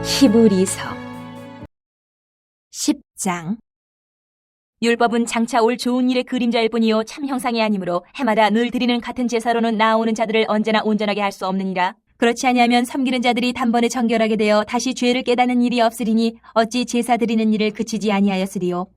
히브리서 10장. 율법은 장차 올 좋은 일의 그림자일 뿐이요 참 형상이 아니므로 해마다 늘 드리는 같은 제사로는 나아오는 자들을 언제나 온전하게 할 수 없느니라. 그렇지 아니하면 섬기는 자들이 단번에 정결하게 되어 다시 죄를 깨닫는 일이 없으리니 어찌 제사 드리는 일을 그치지 아니하였으리요.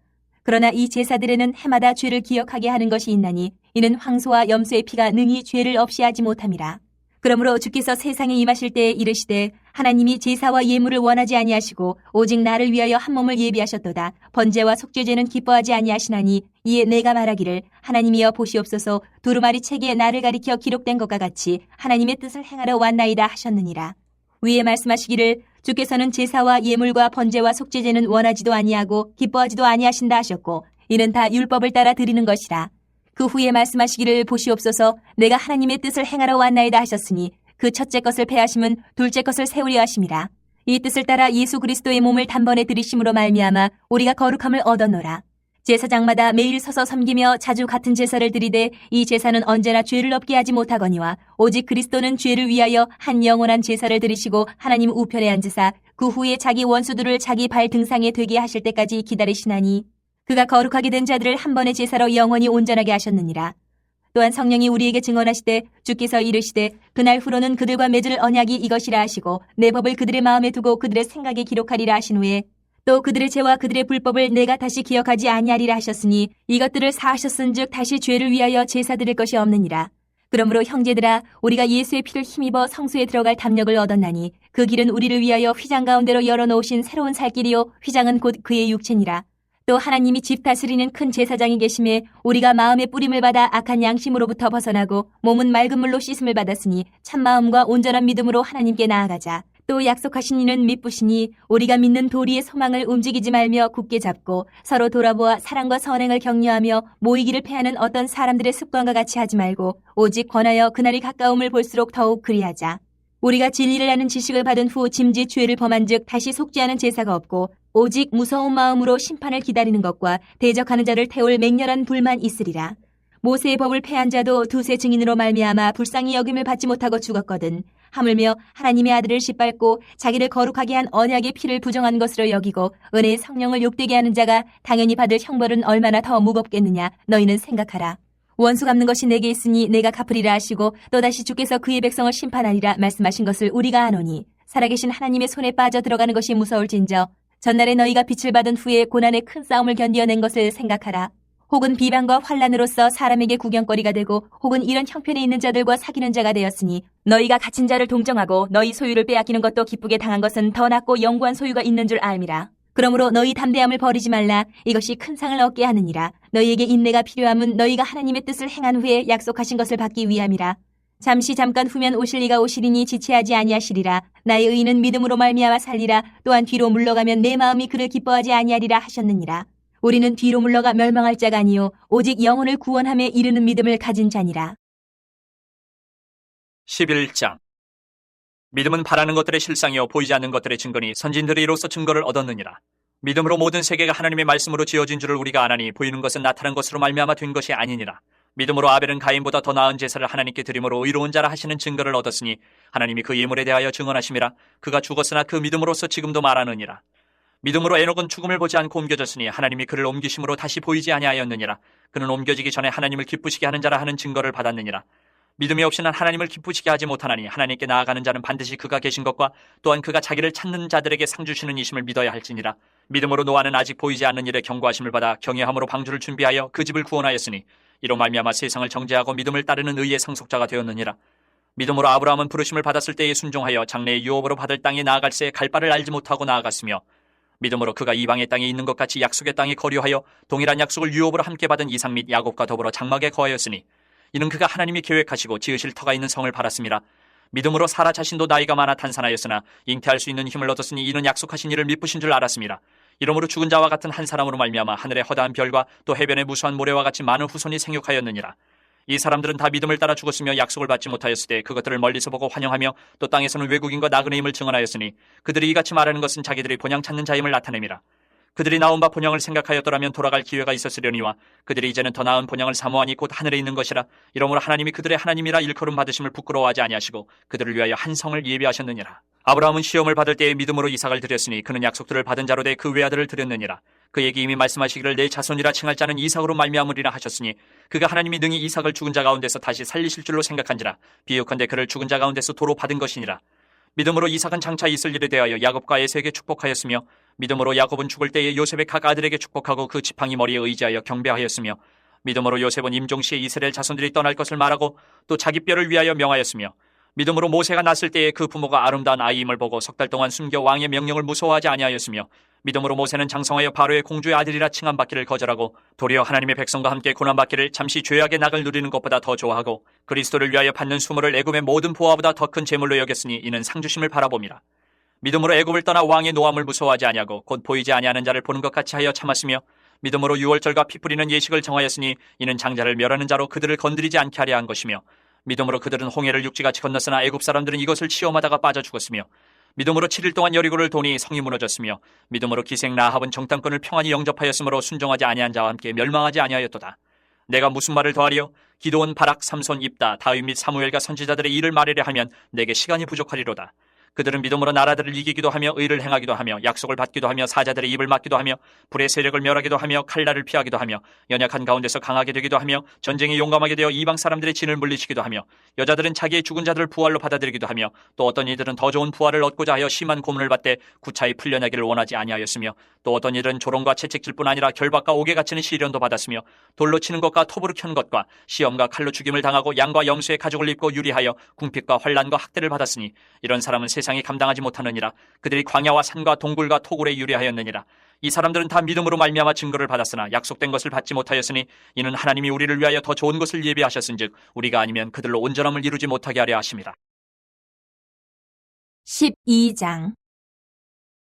그러나 이 제사들에는 해마다 죄를 기억하게 하는 것이 있나니 이는 황소와 염소의 피가 능히 죄를 없이 하지 못함이라. 그러므로 주께서 세상에 임하실 때에 이르시되 하나님이 제사와 예물을 원하지 아니하시고 오직 나를 위하여 한 몸을 예비하셨도다. 번제와 속죄제는 기뻐하지 아니하시나니 이에 내가 말하기를 하나님이여 보시옵소서 두루마리 책에 나를 가리켜 기록된 것과 같이 하나님의 뜻을 행하러 왔나이다 하셨느니라. 위에 말씀하시기를 주께서는 제사와 예물과 번제와 속죄제는 원하지도 아니하고 기뻐하지도 아니하신다 하셨고 이는 다 율법을 따라 드리는 것이라. 그 후에 말씀하시기를 보시옵소서 내가 하나님의 뜻을 행하러 왔나이다 하셨으니 그 첫째 것을 패하심은 둘째 것을 세우려 하심이라. 이 뜻을 따라 예수 그리스도의 몸을 단번에 들이심으로 말미암아 우리가 거룩함을 얻었노라. 제사장마다 매일 서서 섬기며 자주 같은 제사를 드리되 이 제사는 언제나 죄를 없게 하지 못하거니와 오직 그리스도는 죄를 위하여 한 영원한 제사를 드리시고 하나님 우편에 앉으사 그 후에 자기 원수들을 자기 발 등상에 되게 하실 때까지 기다리시나니 그가 거룩하게 된 자들을 한 번의 제사로 영원히 온전하게 하셨느니라. 또한 성령이 우리에게 증언하시되 주께서 이르시되 그날 후로는 그들과 맺을 언약이 이것이라 하시고 내 법을 그들의 마음에 두고 그들의 생각에 기록하리라 하신 후에 또 그들의 죄와 그들의 불법을 내가 다시 기억하지 아니하리라 하셨으니 이것들을 사하셨은즉 다시 죄를 위하여 제사 드릴 것이 없느니라. 그러므로 형제들아 우리가 예수의 피를 힘입어 성소에 들어갈 담력을 얻었나니 그 길은 우리를 위하여 휘장 가운데로 열어놓으신 새로운 살 길이요 휘장은 곧 그의 육체니라. 또 하나님이 집 다스리는 큰 제사장이 계심에 우리가 마음의 뿌림을 받아 악한 양심으로부터 벗어나고 몸은 맑은 물로 씻음을 받았으니 참마음과 온전한 믿음으로 하나님께 나아가자. 또 약속하신 이는 미쁘시니 우리가 믿는 도리의 소망을 움직이지 말며 굳게 잡고 서로 돌아보아 사랑과 선행을 격려하며 모이기를 패하는 어떤 사람들의 습관과 같이 하지 말고 오직 권하여 그날이 가까움을 볼수록 더욱 그리하자. 우리가 진리를 아는 지식을 받은 후 짐짓 죄를 범한 즉 다시 속죄하는 제사가 없고 오직 무서운 마음으로 심판을 기다리는 것과 대적하는 자를 태울 맹렬한 불만 있으리라. 모세의 법을 패한 자도 두세 증인으로 말미암아 불쌍히 여김을 받지 못하고 죽었거든. 하물며 하나님의 아들을 짓밟고 자기를 거룩하게 한 언약의 피를 부정한 것으로 여기고 은혜의 성령을 욕되게 하는 자가 당연히 받을 형벌은 얼마나 더 무겁겠느냐 너희는 생각하라. 원수 갚는 것이 내게 있으니 내가 갚으리라 하시고 또다시 주께서 그의 백성을 심판하리라 말씀하신 것을 우리가 아노니 살아계신 하나님의 손에 빠져 들어가는 것이 무서울진저 전날에 너희가 빛을 받은 후에 고난의 큰 싸움을 견디어낸 것을 생각하라. 혹은 비방과 환난으로서 사람에게 구경거리가 되고 혹은 이런 형편에 있는 자들과 사귀는 자가 되었으니 너희가 갇힌 자를 동정하고 너희 소유를 빼앗기는 것도 기쁘게 당한 것은 더 낫고 영구한 소유가 있는 줄 알미라. 그러므로 너희 담대함을 버리지 말라. 이것이 큰 상을 얻게 하느니라. 너희에게 인내가 필요함은 너희가 하나님의 뜻을 행한 후에 약속하신 것을 받기 위함이라. 잠깐 후면 오실 이가 오시리니 지체하지 아니하시리라. 나의 의인은 믿음으로 말미암아 살리라. 또한 뒤로 물러가면 내 마음이 그를 기뻐하지 아니하리라 하셨느니라. 우리는 뒤로 물러가 멸망할 자가 아니요 오직 영혼을 구원함에 이르는 믿음을 가진 자니라. 11장. 믿음은 바라는 것들의 실상이요 보이지 않는 것들의 증거니 선진들이 이로써 증거를 얻었느니라. 믿음으로 모든 세계가 하나님의 말씀으로 지어진 줄을 우리가 아나니 보이는 것은 나타난 것으로 말미암아 된 것이 아니니라. 믿음으로 아벨은 가인보다 더 나은 제사를 하나님께 드림으로 의로운 자라 하시는 증거를 얻었으니 하나님이 그 예물에 대하여 증언하심이라. 그가 죽었으나 그 믿음으로서 지금도 말하느니라. 믿음으로 에녹은 죽음을 보지 않고 옮겨졌으니 하나님이 그를 옮기심으로 다시 보이지 아니하였느니라. 그는 옮겨지기 전에 하나님을 기쁘시게 하는 자라 하는 증거를 받았느니라. 믿음이 없이는 하나님을 기쁘시게 하지 못하나니 하나님께 나아가는 자는 반드시 그가 계신 것과 또한 그가 자기를 찾는 자들에게 상 주시는 이심을 믿어야 할지니라. 믿음으로 노아는 아직 보이지 않는 일에 경고하심을 받아 경외함으로 방주를 준비하여 그 집을 구원하였으니 이로 말미암아 세상을 정죄하고 믿음을 따르는 의의 상속자가 되었느니라. 믿음으로 아브라함은 부르심을 받았을 때에 순종하여 장래의 유업으로 받을 땅에 나아갈새 갈 바를 알지 못하고 나아갔으며 믿음으로 그가 이방의 땅에 있는 것 같이 약속의 땅에 거류하여 동일한 약속을 유업으로 함께 받은 이삭 및 야곱과 더불어 장막에 거하였으니 이는 그가 하나님이 계획하시고 지으실 터가 있는 성을 바랐음이라. 믿음으로 사라 자신도 나이가 많아 탄산하였으나 잉태할 수 있는 힘을 얻었으니 이는 약속하신 이를 미쁘신 줄 알았음이라. 이러므로 죽은 자와 같은 한 사람으로 말미암아 하늘의 허다한 별과 또 해변의 무수한 모래와 같이 많은 후손이 생육하였느니라. 이 사람들은 다 믿음을 따라 죽었으며 약속을 받지 못하였을 때 그것들을 멀리서 보고 환영하며 또 땅에서는 외국인과 나그네임을 증언하였으니 그들이 이같이 말하는 것은 자기들이 본향 찾는 자임을 나타냄이라. 그들이 나온 바 본향을 생각하였더라면 돌아갈 기회가 있었으려니와 그들이 이제는 더 나은 본향을 사모하니 곧 하늘에 있는 것이라. 이러므로 하나님이 그들의 하나님이라 일컬음 받으심을 부끄러워하지 아니하시고 그들을 위하여 한 성을 예비하셨느니라. 아브라함은 시험을 받을 때에 믿음으로 이삭을 드렸으니 그는 약속들을 받은 자로 돼 그 외아들을 드렸느니라. 그에게 이미 말씀하시기를 내 자손이라 칭할 자는 이삭으로 말미암으리라 하셨으니 그가 하나님이 능히 이삭을 죽은 자 가운데서 다시 살리실 줄로 생각한지라. 비유컨대 그를 죽은 자 가운데서 도로 받은 것이니라. 믿음으로 이삭은 장차 있을 일에 대하여 야곱과 에서에게 축복하였으며 믿음으로 야곱은 죽을 때에 요셉의 각 아들에게 축복하고 그 지팡이 머리에 의지하여 경배하였으며 믿음으로 요셉은 임종시에 이스라엘 자손들이 떠날 것을 말하고 또 자기 뼈를 위하여 명하였으며 믿음으로 모세가 났을 때에 그 부모가 아름다운 아이임을 보고 석 달 동안 숨겨 왕의 명령을 무서워하지 아니하였으며 믿음으로 모세는 장성하여 바로의 공주의 아들이라 칭함받기를 거절하고 도리어 하나님의 백성과 함께 고난받기를 잠시 죄악의 낙을 누리는 것보다 더 좋아하고 그리스도를 위하여 받는 수모를 애굽의 모든 보화보다 더 큰 재물로 여겼으니 이는 상주심을 바라봄이라. 믿음으로 애굽을 떠나 왕의 노함을 무서워하지 아니하고 곧 보이지 아니하는 자를 보는 것 같이 하여 참았으며 믿음으로 유월절과 피 뿌리는 예식을 정하였으니 이는 장자를 멸하는 자로 그들을 건드리지 않게 하려 한 것이며 믿음으로 그들은 홍해를 육지같이 건넜으나 애굽 사람들은 이것을 시험하다가 빠져 죽었으며 믿음으로 7일 동안 여리고를 도니 성이 무너졌으며 믿음으로 기생 라합은 정탐꾼을 평안히 영접하였으므로 순종하지 아니한 자와 함께 멸망하지 아니하였도다. 내가 무슨 말을 더하리요? 기드온, 바락, 삼손, 입다, 다윗 및 사무엘과 선지자들의 일을 말하려 하면 내게 시간이 부족하리로다. 그들은 믿음으로 나라들을 이기기도 하며 의를 행하기도 하며 약속을 받기도 하며 사자들의 입을 막기도 하며 불의 세력을 멸하기도 하며 칼날을 피하기도 하며 연약한 가운데서 강하게 되기도 하며 전쟁에 용감하게 되어 이방 사람들의 진을 물리치기도 하며 여자들은 자기의 죽은 자들을 부활로 받아들이기도 하며 또 어떤 이들은 더 좋은 부활을 얻고자 하여 심한 고문을 받되 구차히 풀려나기를 원하지 아니하였으며 또 어떤 이들은 조롱과 채찍질 뿐 아니라 결박과 옥에 갇히는 시련도 받았으며 돌로 치는 것과 톱으로 켜는 것과 시험과 칼로 죽임을 당하고 양과 염소의 가죽을 입고 유리하여 궁핍과 환난과 학대를 받았으니 이런 사람은 세상이 감당하지 못하느니라. 그들이 광야와 산과 동굴과 토굴에 유리하였느니라. 이 사람들은 다 믿음으로 말미암아 증거를 받았으나 약속된 것을 받지 못하였으니 이는 하나님이 우리를 위하여 더 좋은 것을 예비하셨은즉 우리가 아니면 그들로 온전함을 이루지 못하게 하려 하심이라. 12장.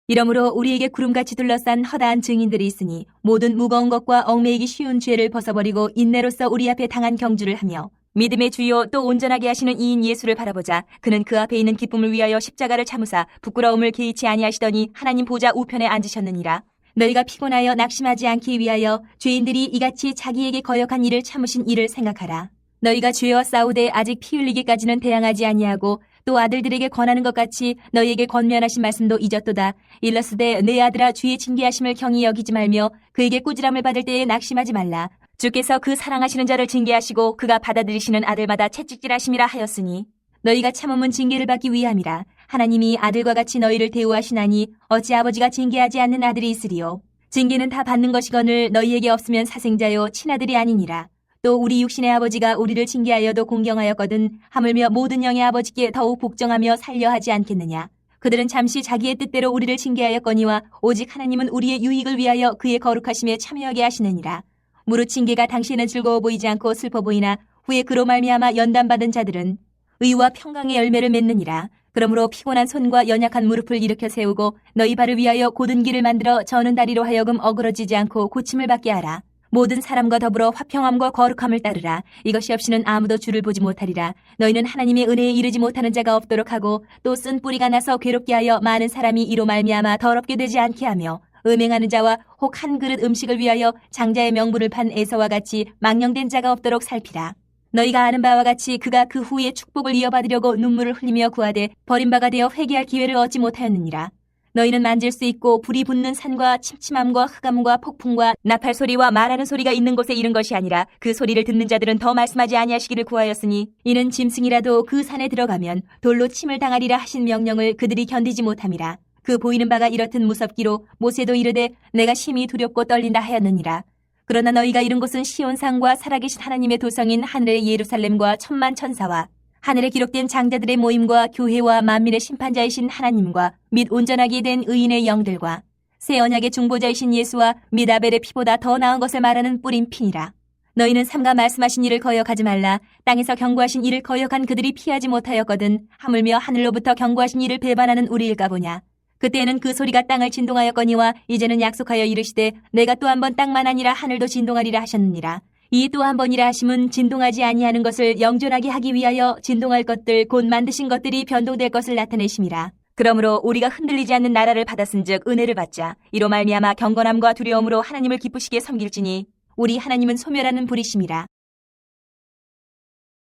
이러므로 우리에게 구름같이 둘러싼 허다한 증인들이 있으니 모든 무거운 것과 얽매이기 쉬운 죄를 벗어버리고 인내로서 우리 앞에 당한 경주를 하며 믿음의 주요 또 온전하게 하시는 이인 예수를 바라보자. 그는 그 앞에 있는 기쁨을 위하여 십자가를 참으사 부끄러움을 개의치 아니하시더니 하나님 보좌 우편에 앉으셨느니라. 너희가 피곤하여 낙심하지 않기 위하여 죄인들이 이같이 자기에게 거역한 일을 참으신 이를 생각하라. 너희가 죄와 싸우되 아직 피 흘리기까지는 대항하지 아니하고 또 아들들에게 권하는 것 같이 너희에게 권면하신 말씀도 잊었도다. 일러스되 내 아들아 주의 징계하심을 경히 여기지 말며 그에게 꾸지람을 받을 때에 낙심하지 말라. 주께서 그 사랑하시는 자를 징계하시고 그가 받아들이시는 아들마다 채찍질하심이라 하였으니 너희가 참음은 징계를 받기 위함이라. 하나님이 아들과 같이 너희를 대우하시나니 어찌 아버지가 징계하지 않는 아들이 있으리요. 징계는 다 받는 것이거늘 너희에게 없으면 사생자요 친아들이 아니니라. 또 우리 육신의 아버지가 우리를 징계하여도 공경하였거든 하물며 모든 영의 아버지께 더욱 복종하며 살려 하지 않겠느냐. 그들은 잠시 자기의 뜻대로 우리를 징계하였거니와 오직 하나님은 우리의 유익을 위하여 그의 거룩하심에 참여하게 하시느니라. 무릇 징계가 당시에는 즐거워 보이지 않고 슬퍼 보이나 후에 그로 말미암아 연단받은 자들은 의와 평강의 열매를 맺느니라. 그러므로 피곤한 손과 연약한 무릎을 일으켜 세우고 너희 발을 위하여 곧은 길을 만들어 저는 다리로 하여금 어그러지지 않고 고침을 받게 하라. 모든 사람과 더불어 화평함과 거룩함을 따르라. 이것이 없이는 아무도 주를 보지 못하리라. 너희는 하나님의 은혜에 이르지 못하는 자가 없도록 하고 또 쓴 뿌리가 나서 괴롭게 하여 많은 사람이 이로 말미암아 더럽게 되지 않게 하며 음행하는 자와 혹 한 그릇 음식을 위하여 장자의 명분을 판 에서와 같이 망령된 자가 없도록 살피라. 너희가 아는 바와 같이 그가 그 후에 축복을 이어받으려고 눈물을 흘리며 구하되 버림바가 되어 회개할 기회를 얻지 못하였느니라. 너희는 만질 수 있고 불이 붙는 산과 침침함과 흑암과 폭풍과 나팔 소리와 말하는 소리가 있는 곳에 이른 것이 아니라 그 소리를 듣는 자들은 더 말씀하지 아니하시기를 구하였으니 이는 짐승이라도 그 산에 들어가면 돌로 침을 당하리라 하신 명령을 그들이 견디지 못함이라. 그 보이는 바가 이렇듯 무섭기로 모세도 이르되 내가 심히 두렵고 떨린다 하였느니라. 그러나 너희가 이른 곳은 시온산과 살아계신 하나님의 도성인 하늘의 예루살렘과 천만 천사와 하늘에 기록된 장자들의 모임과 교회와 만민의 심판자이신 하나님과 및 온전하게 된 의인의 영들과 새 언약의 중보자이신 예수와 및 아벨의 피보다 더 나은 것을 말하는 뿌린 피니라. 너희는 삼가 말씀하신 일을 거역하지 말라. 땅에서 경고하신 일을 거역한 그들이 피하지 못하였거든 하물며 하늘로부터 경고하신 일을 배반하는 우리일까 보냐. 그때에는 그 소리가 땅을 진동하였거니와 이제는 약속하여 이르시되 내가 또 한 번 땅만 아니라 하늘도 진동하리라 하셨느니라. 이 또 한 번이라 하심은 진동하지 아니하는 것을 영존하게 하기 위하여 진동할 것들 곧 만드신 것들이 변동될 것을 나타내심이라. 그러므로 우리가 흔들리지 않는 나라를 받았은즉 은혜를 받자. 이로 말미암아 경건함과 두려움으로 하나님을 기쁘시게 섬길지니 우리 하나님은 소멸하는 불이심이라.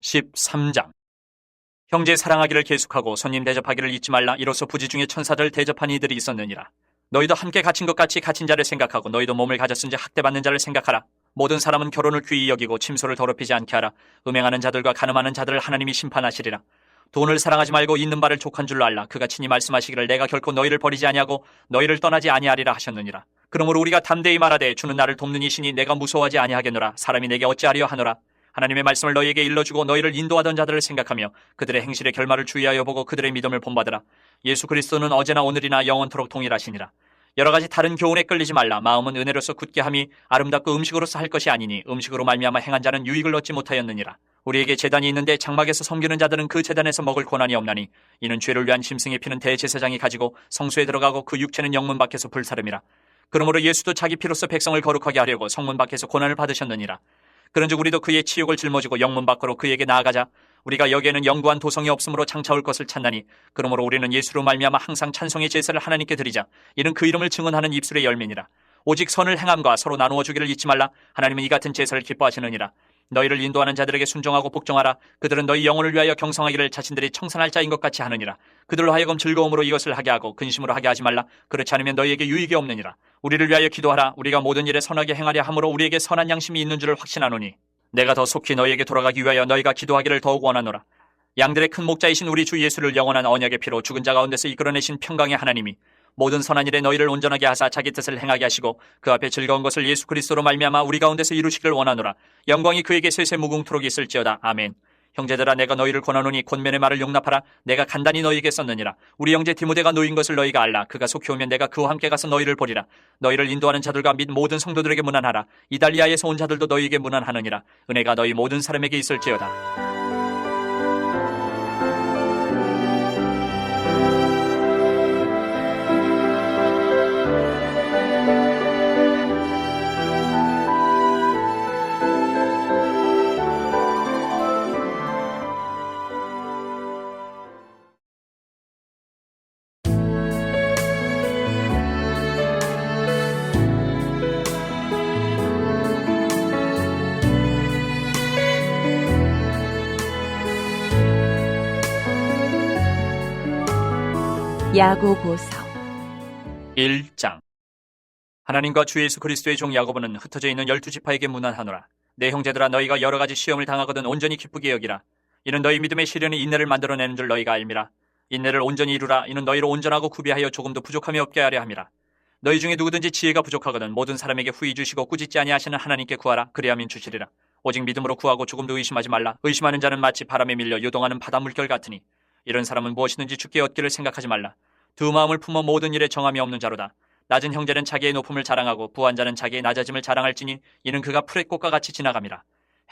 13장. 형제 사랑하기를 계속하고 손님 대접하기를 잊지 말라. 이로써 부지 중에 천사들 대접한 이들이 있었느니라. 너희도 함께 갇힌 것 같이 갇힌 자를 생각하고 너희도 몸을 가졌은지 학대받는 자를 생각하라. 모든 사람은 결혼을 귀히 여기고 침소를 더럽히지 않게 하라. 음행하는 자들과 간음하는 자들을 하나님이 심판하시리라. 돈을 사랑하지 말고 있는 바를 족한 줄로 알라. 그가 친히 말씀하시기를 내가 결코 너희를 버리지 아니하고 너희를 떠나지 아니하리라 하셨느니라. 그러므로 우리가 담대히 말하되 주는 나를 돕는 이시니 내가 무서워하지 아니하겠노라. 사람이 내게 어찌하리요 하노라. 하나님의 말씀을 너희에게 일러주고 너희를 인도하던 자들을 생각하며 그들의 행실의 결말을 주의하여 보고 그들의 믿음을 본받으라. 예수 그리스도는 어제나 오늘이나 영원토록 동일하시니라. 여러 가지 다른 교훈에 끌리지 말라. 마음은 은혜로서 굳게 함이 아름답고 음식으로서 할 것이 아니니 음식으로 말미암아 행한 자는 유익을 얻지 못하였느니라. 우리에게 제단이 있는데 장막에서 섬기는 자들은 그 제단에서 먹을 권한이 없나니 이는 죄를 위한 짐승의 피는 대제사장이 가지고 성소에 들어가고 그 육체는 영문 밖에서 불사름이라. 그러므로 예수도 자기 피로써 백성을 거룩하게 하려고 성문 밖에서 고난을 받으셨느니라. 그런즉 우리도 그의 치욕을 짊어지고 영문 밖으로 그에게 나아가자. 우리가 여기에는 영구한 도성이 없으므로 장차올 것을 찾나니 그러므로 우리는 예수로 말미암아 항상 찬송의 제사를 하나님께 드리자. 이는 그 이름을 증언하는 입술의 열매니라. 오직 선을 행함과 서로 나누어 주기를 잊지 말라. 하나님은 이 같은 제사를 기뻐하시느니라. 너희를 인도하는 자들에게 순종하고 복종하라. 그들은 너희 영혼을 위하여 경성하기를 자신들이 청산할 자인 것 같이 하느니라. 그들로 하여금 즐거움으로 이것을 하게 하고 근심으로 하게 하지 말라. 그렇지 않으면 너희에게 유익이 없느니라. 우리를 위하여 기도하라. 우리가 모든 일에 선하게 행하려 함으로 우리에게 선한 양심이 있는 줄을 확신하노니 내가 더 속히 너희에게 돌아가기 위하여 너희가 기도하기를 더욱 원하노라. 양들의 큰 목자이신 우리 주 예수를 영원한 언약의 피로 죽은 자 가운데서 이끌어내신 평강의 하나님이 모든 선한 일에 너희를 온전하게 하사 자기 뜻을 행하게 하시고 그 앞에 즐거운 것을 예수 그리스도로 말미암아 우리 가운데서 이루시기를 원하노라. 영광이 그에게 세세 무궁토록 있을지어다. 아멘. 형제들아 내가 너희를 권하노니 권면의 말을 용납하라. 내가 간단히 너희에게 썼느니라. 우리 형제 디모데가 놓인 것을 너희가 알라. 그가 속히 오면 내가 그와 함께 가서 너희를 보리라. 너희를 인도하는 자들과 및 모든 성도들에게 문안하라. 이달리아에서 온 자들도 너희에게 문안하느니라. 은혜가 너희 모든 사람에게 있을지어다. 야고보서 1장. 하나님과 주 예수 그리스도의 종 야고보는 흩어져 있는 12지파에게 문안하노라. 내 형제들아 너희가 여러 가지 시험을 당하거든 온전히 기쁘게 여기라. 이는 너희 믿음의 시련이 인내를 만들어내는 줄 너희가 알미라. 인내를 온전히 이루라. 이는 너희를 온전하고 구비하여 조금도 부족함이 없게 하려 함이라. 너희 중에 누구든지 지혜가 부족하거든 모든 사람에게 후히 주시고 꾸짖지 아니하시는 하나님께 구하라. 그리하면 주시리라. 오직 믿음으로 구하고 조금도 의심하지 말라. 의심하는 자는 마치 바람에 밀려 요동하는 바닷물결 같으니 이런 사람은 무엇이든지 주께 얻기를 생각하지 말라. 두 마음을 품어 모든 일에 정함이 없는 자로다. 낮은 형제는 자기의 높음을 자랑하고 부한 자는 자기의 낮아짐을 자랑할지니 이는 그가 풀의 꽃과 같이 지나감이라.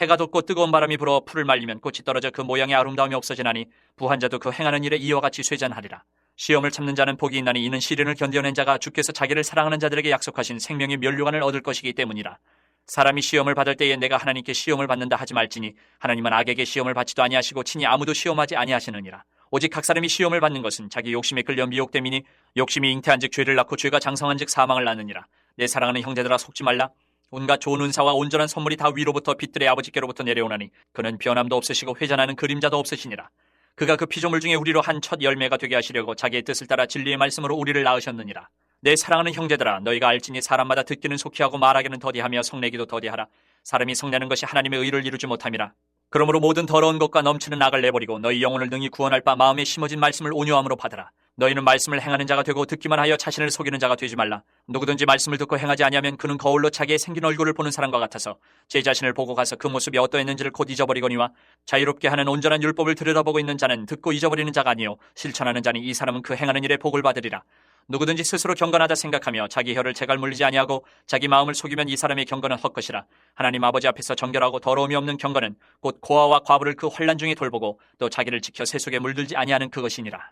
해가 돋고 뜨거운 바람이 불어 풀을 말리면 꽃이 떨어져 그 모양의 아름다움이 없어지나니 부한 자도 그 행하는 일에 이와 같이 쇠잔하리라. 시험을 참는 자는 복이 있나니 이는 시련을 견뎌낸 자가 주께서 자기를 사랑하는 자들에게 약속하신 생명의 면류관을 얻을 것이기 때문이라. 사람이 시험을 받을 때에 내가 하나님께 시험을 받는다 하지 말지니 하나님은 악에게 시험을 받지도 아니하시고 친히 아무도 시험하지 아니하시느니라. 오직 각 사람이 시험을 받는 것은 자기 욕심에 끌려 미혹됨이니 욕심이 잉태한즉 죄를 낳고 죄가 장성한즉 사망을 낳느니라. 내 사랑하는 형제들아 속지 말라. 온갖 좋은 은사와 온전한 선물이 다 위로부터 빛들의 아버지께로부터 내려오나니 그는 변함도 없으시고 회전하는 그림자도 없으시니라. 그가 그 피조물 중에 우리로 한 첫 열매가 되게 하시려고 자기의 뜻을 따라 진리의 말씀으로 우리를 낳으셨느니라. 내 사랑하는 형제들아 너희가 알지니 사람마다 듣기는 속히 하고 말하기는 더디하며 성내기도 더디하라. 사람이 성내는 것이 하나님의 의를 이루지 못함이라. 그러므로 모든 더러운 것과 넘치는 악을 내버리고 너희 영혼을 능히 구원할 바 마음에 심어진 말씀을 온유함으로 받으라. 너희는 말씀을 행하는 자가 되고 듣기만 하여 자신을 속이는 자가 되지 말라. 누구든지 말씀을 듣고 행하지 아니하면 그는 거울로 자기의 생긴 얼굴을 보는 사람과 같아서 제 자신을 보고 가서 그 모습이 어떠했는지를 곧 잊어버리거니와 자유롭게 하는 온전한 율법을 들여다보고 있는 자는 듣고 잊어버리는 자가 아니요 실천하는 자니 이 사람은 그 행하는 일에 복을 받으리라. 누구든지 스스로 경건하다 생각하며 자기 혀를 제갈 물리지 아니하고 자기 마음을 속이면 이 사람의 경건은 헛것이라. 하나님 아버지 앞에서 정결하고 더러움이 없는 경건은 곧 고아와 과부를 그 환난 중에 돌보고 또 자기를 지켜 세속에 물들지 아니하는 그것이니라.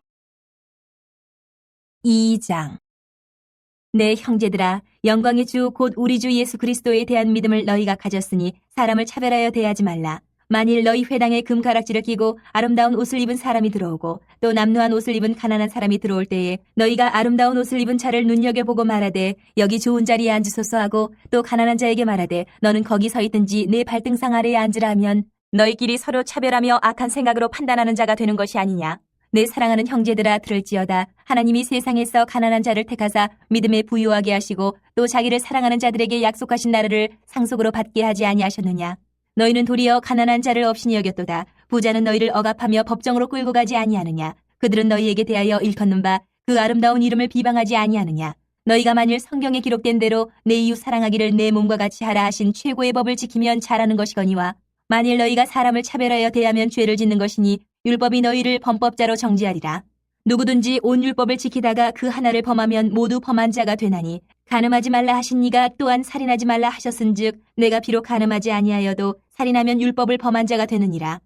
2장. 내 형제들아 영광의 주 곧 우리 주 예수 그리스도에 대한 믿음을 너희가 가졌으니 사람을 차별하여 대하지 말라. 만일 너희 회당에 금가락지를 끼고 아름다운 옷을 입은 사람이 들어오고 또 남루한 옷을 입은 가난한 사람이 들어올 때에 너희가 아름다운 옷을 입은 자를 눈여겨보고 말하되 여기 좋은 자리에 앉으소서 하고 또 가난한 자에게 말하되 너는 거기 서 있든지 내 발등상 아래에 앉으라 하면 너희끼리 서로 차별하며 악한 생각으로 판단하는 자가 되는 것이 아니냐. 내 사랑하는 형제들아 들을지어다. 하나님이 세상에서 가난한 자를 택하사 믿음에 부유하게 하시고 또 자기를 사랑하는 자들에게 약속하신 나라를 상속으로 받게 하지 아니하셨느냐. 너희는 도리어 가난한 자를 없이니 여겼도다. 부자는 너희를 억압하며 법정으로 끌고 가지 아니하느냐. 그들은 너희에게 대하여 일컫는 바 그 아름다운 이름을 비방하지 아니하느냐. 너희가 만일 성경에 기록된 대로 내 이웃 사랑하기를 내 몸과 같이 하라 하신 최고의 법을 지키면 잘하는 것이거니와 만일 너희가 사람을 차별하여 대하면 죄를 짓는 것이니 율법이 너희를 범법자로 정죄하리라. 누구든지 온 율법을 지키다가 그 하나를 범하면 모두 범한 자가 되나니 간음하지 말라 하신 이가 또한 살인하지 말라 하셨은즉 내가 비록 간음하지 아니하여도 살인하면 율법을 범한 자가 되느니라.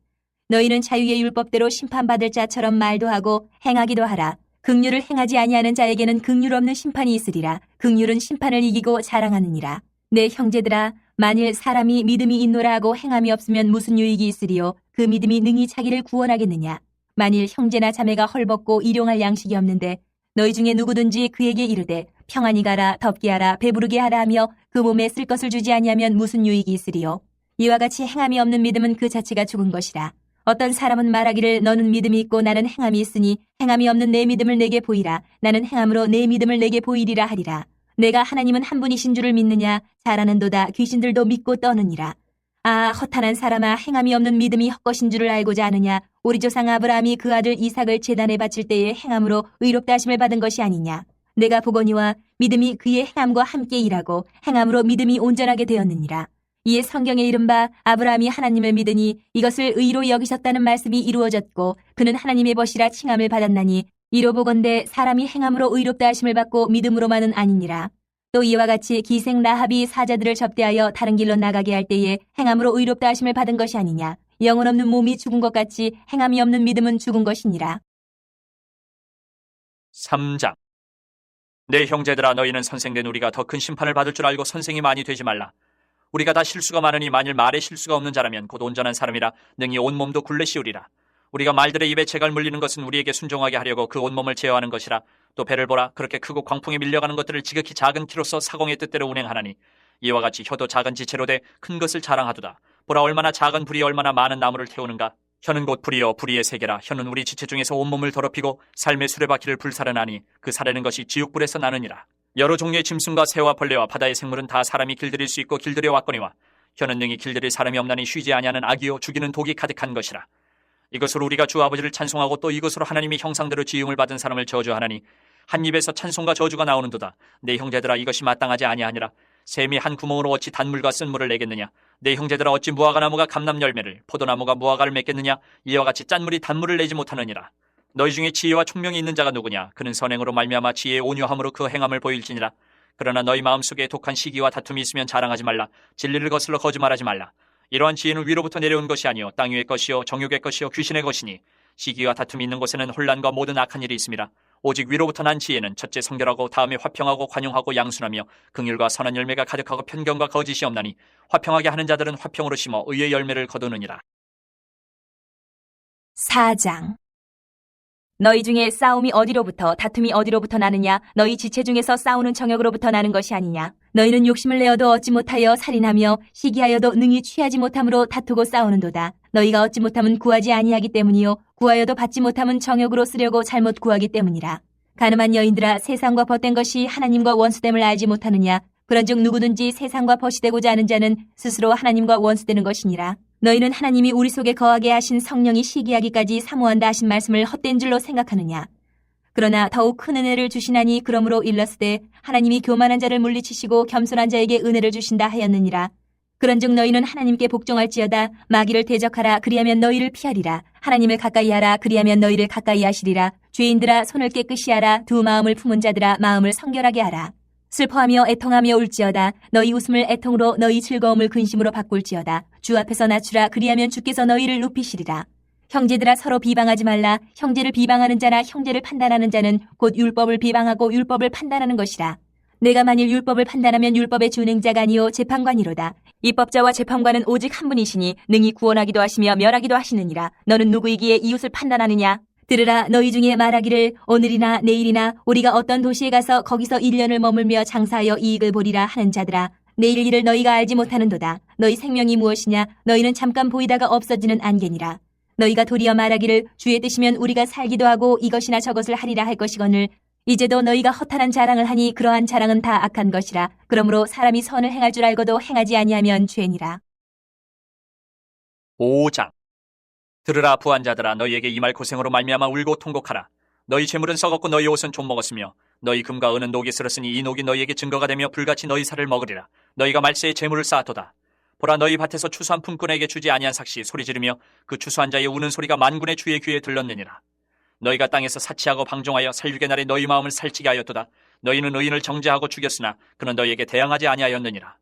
너희는 자유의 율법대로 심판받을 자처럼 말도 하고 행하기도 하라. 긍휼을 행하지 아니하는 자에게는 긍휼 없는 심판이 있으리라. 긍휼은 심판을 이기고 자랑하느니라. 내 형제들아 만일 사람이 믿음이 있노라 하고 행함이 없으면 무슨 유익이 있으리요. 그 믿음이 능히 자기를 구원하겠느냐. 만일 형제나 자매가 헐벗고 일용할 양식이 없는데 너희 중에 누구든지 그에게 이르되 평안히 가라 덥게 하라 배부르게 하라 하며 그 몸에 쓸 것을 주지 아니하면 무슨 유익이 있으리요. 이와 같이 행함이 없는 믿음은 그 자체가 죽은 것이라. 어떤 사람은 말하기를 너는 믿음이 있고 나는 행함이 있으니 행함이 없는 내 믿음을 내게 보이라. 나는 행함으로 내 믿음을 내게 보이리라 하리라. 내가 하나님은 한 분이신 줄을 믿느냐. 잘하는도다 귀신들도 믿고 떠느니라. 아 허탄한 사람아 행함이 없는 믿음이 헛것인 줄을 알고자 하느냐. 우리 조상 아브라함이 그 아들 이삭을 제단에 바칠 때에 행함으로 의롭다 하심을 받은 것이 아니냐. 내가 보거니와 믿음이 그의 행함과 함께 일하고 행함으로 믿음이 온전하게 되었느니라. 이에 성경에 이른바 아브라함이 하나님을 믿으니 이것을 의로 여기셨다는 말씀이 이루어졌고 그는 하나님의 벗이라 칭함을 받았나니 이로 보건대 사람이 행함으로 의롭다 하심을 받고 믿음으로만은 아니니라. 또 이와 같이 기생 라합이 사자들을 접대하여 다른 길로 나가게 할 때에 행함으로 의롭다 하심을 받은 것이 아니냐. 영혼 없는 몸이 죽은 것 같이 행함이 없는 믿음은 죽은 것이니라. 3장. 내 형제들아 너희는 선생된 우리가 더 큰 심판을 받을 줄 알고 선생이 많이 되지 말라. 우리가 다 실수가 많으니 만일 말에 실수가 없는 자라면 곧 온전한 사람이라 능히 온몸도 굴레 씌우리라. 우리가 말들의 입에 재갈 물리는 것은 우리에게 순종하게 하려고 그 온몸을 제어하는 것이라. 또 배를 보라. 그렇게 크고 광풍에 밀려가는 것들을 지극히 작은 키로서 사공의 뜻대로 운행하나니 이와 같이 혀도 작은 지체로 돼 큰 것을 자랑하도다. 보라 얼마나 작은 불이 얼마나 많은 나무를 태우는가. 혀는 곧 불이요 불의의 세계라. 혀는 우리 지체 중에서 온몸을 더럽히고 삶의 수레바퀴를 불사르나니 그 사르는 것이 지옥불에서 나느니라. 여러 종류의 짐승과 새와 벌레와 바다의 생물은 다 사람이 길들일 수 있고 길들여 왔거니와 혀는 능히 길들일 사람이 없나니 쉬지 아니하는 악이요 죽이는 독이 가득한 것이라. 이것으로 우리가 주 아버지를 찬송하고 또 이것으로 하나님이 형상대로 지음을 받은 사람을 저주하나니 한 입에서 찬송과 저주가 나오는도다. 내 형제들아 이것이 마땅하지 아니하니라. 샘이 한 구멍으로 어찌 단물과 쓴물을 내겠느냐. 내 형제들아 어찌 무화과 나무가 감람 열매를 포도나무가 무화과를 맺겠느냐. 이와 같이 짠물이 단물을 내지 못하느니라. 너희 중에 지혜와 총명이 있는 자가 누구냐. 그는 선행으로 말미암아 지혜의 온유함으로 그 행함을 보일지니라. 그러나 너희 마음속에 독한 시기와 다툼이 있으면 자랑하지 말라. 진리를 거슬러 거짓말하지 말라. 이러한 지혜는 위로부터 내려온 것이 아니요 땅 위의 것이요 정욕의 것이요 귀신의 것이니 시기와 다툼이 있는 곳에는 혼란과 모든 악한 일이 있음이라. 오직 위로부터 난 지혜는 첫째 성결하고 다음에 화평하고 관용하고 양순하며 긍휼과 선한 열매가 가득하고 편견과 거짓이 없나니 화평하게 하는 자들은 화평으로 심어 의의 열매를 거두느니라. 4장. 너희 중에 싸움이 어디로부터 다툼이 어디로부터 나느냐. 너희 지체 중에서 싸우는 정욕으로부터 나는 것이 아니냐. 너희는 욕심을 내어도 얻지 못하여 살인하며 시기하여도 능히 취하지 못함으로 다투고 싸우는도다. 너희가 얻지 못함은 구하지 아니하기 때문이요 구하여도 받지 못함은 정욕으로 쓰려고 잘못 구하기 때문이라. 가늠한 여인들아 세상과 벗된 것이 하나님과 원수됨을 알지 못하느냐. 그런즉 누구든지 세상과 벗이 되고자 하는 자는 스스로 하나님과 원수되는 것이니라. 너희는 하나님이 우리 속에 거하게 하신 성령이 시기하기까지 사모한다 하신 말씀을 헛된 줄로 생각하느냐. 그러나 더욱 큰 은혜를 주시나니 그러므로 일렀으되 하나님이 교만한 자를 물리치시고 겸손한 자에게 은혜를 주신다 하였느니라. 그런즉 너희는 하나님께 복종할지어다. 마귀를 대적하라. 그리하면 너희를 피하리라. 하나님을 가까이 하라. 그리하면 너희를 가까이 하시리라. 죄인들아 손을 깨끗이 하라. 두 마음을 품은 자들아 마음을 성결하게 하라. 슬퍼하며 애통하며 울지어다. 너희 웃음을 애통으로 너희 즐거움을 근심으로 바꿀지어다. 주 앞에서 낮추라. 그리하면 주께서 너희를 높이시리라. 형제들아 서로 비방하지 말라. 형제를 비방하는 자나 형제를 판단하는 자는 곧 율법을 비방하고 율법을 판단하는 것이라. 내가 만일 율법을 판단하면 율법의 준행자가 아니요 재판관이로다. 입법자와 재판관은 오직 한 분이시니 능히 구원하기도 하시며 멸하기도 하시느니라. 너는 누구이기에 이웃을 판단하느냐. 들으라. 너희 중에 말하기를 오늘이나 내일이나 우리가 어떤 도시에 가서 거기서 1년을 머물며 장사하여 이익을 보리라 하는 자들아. 내일 일을 너희가 알지 못하는도다. 너희 생명이 무엇이냐? 너희는 잠깐 보이다가 없어지는 안개니라. 너희가 도리어 말하기를 주의 뜻이면 우리가 살기도 하고 이것이나 저것을 하리라 할 것이거늘 이제도 너희가 허탄한 자랑을 하니 그러한 자랑은 다 악한 것이라. 그러므로 사람이 선을 행할 줄 알고도 행하지 아니하면 죄니라. 5장. 들으라 부한자들아, 너희에게 이 말 고생으로 말미암아 울고 통곡하라. 너희 재물은 썩었고 너희 옷은 좀 먹었으며 너희 금과 은은 녹이 슬었으니 이 녹이 너희에게 증거가 되며 불같이 너희 살을 먹으리라. 너희가 말세에 재물을 쌓았도다. 보라, 너희 밭에서 추수한 품꾼에게 주지 아니한 삭시 소리 지르며 그 추수한 자의 우는 소리가 만군의 주의 귀에 들렸느니라. 너희가 땅에서 사치하고 방종하여 살육의 날에 너희 마음을 살찌게 하였도다. 너희는 의인을 정죄하고 죽였으나 그는 너희에게 대항하지 아니하였느니라.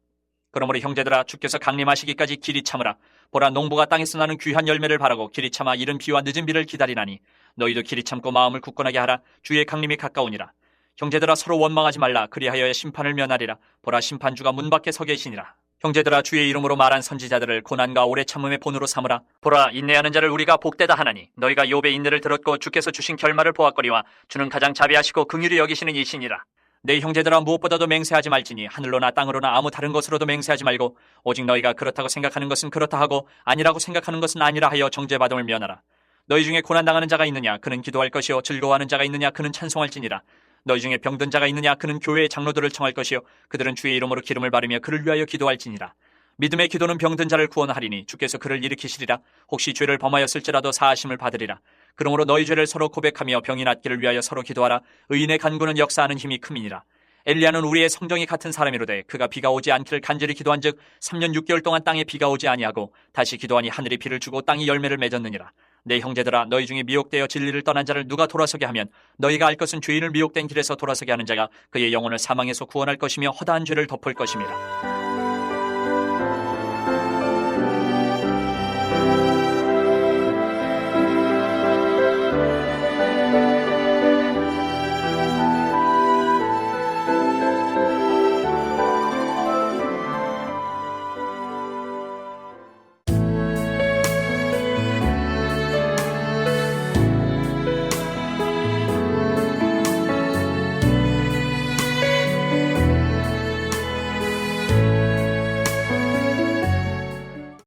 그러므로 형제들아, 주께서 강림하시기까지 길이 참으라. 보라, 농부가 땅에서 나는 귀한 열매를 바라고 길이 참아 이른 비와 늦은 비를 기다리나니 너희도 길이 참고 마음을 굳건하게 하라. 주의 강림이 가까우니라. 형제들아, 서로 원망하지 말라. 그리하여야 심판을 면하리라. 보라, 심판주가 문 밖에 서 계시니라. 형제들아, 주의 이름으로 말한 선지자들을 고난과 오래 참음의 본으로 삼으라. 보라, 인내하는 자를 우리가 복되다 하나니 너희가 욥의 인내를 들었고 주께서 주신 결말을 보았거니와 주는 가장 자비하시고 긍휼히 여기시는 이시니라. 내 형제들아, 무엇보다도 맹세하지 말지니 하늘로나 땅으로나 아무 다른 것으로도 맹세하지 말고 오직 너희가 그렇다고 생각하는 것은 그렇다 하고 아니라고 생각하는 것은 아니라 하여 정죄받음을 면하라. 너희 중에 고난당하는 자가 있느냐? 그는 기도할 것이요. 즐거워하는 자가 있느냐? 그는 찬송할지니라. 너희 중에 병든 자가 있느냐? 그는 교회의 장로들을 청할 것이요. 그들은 주의 이름으로 기름을 바르며 그를 위하여 기도할지니라. 믿음의 기도는 병든 자를 구원하리니 주께서 그를 일으키시리라. 혹시 죄를 범하였을지라도 사하심을 받으리라. 그러므로 너희 죄를 서로 고백하며 병이 낫기를 위하여 서로 기도하라. 의인의 간구는 역사하는 힘이 큼이니라. 엘리야는 우리의 성정이 같은 사람이로되 그가 비가 오지 않기를 간절히 기도한즉 3년 6개월 동안 땅에 비가 오지 아니하고 다시 기도하니 하늘이 비를 주고 땅이 열매를 맺었느니라. 내 형제들아, 너희 중에 미혹되어 진리를 떠난 자를 누가 돌아서게 하면 너희가 알 것은 죄인을 미혹된 길에서 돌아서게 하는 자가 그의 영혼을 사망에서 구원할 것이며 허다한 죄를 덮을 것임이라.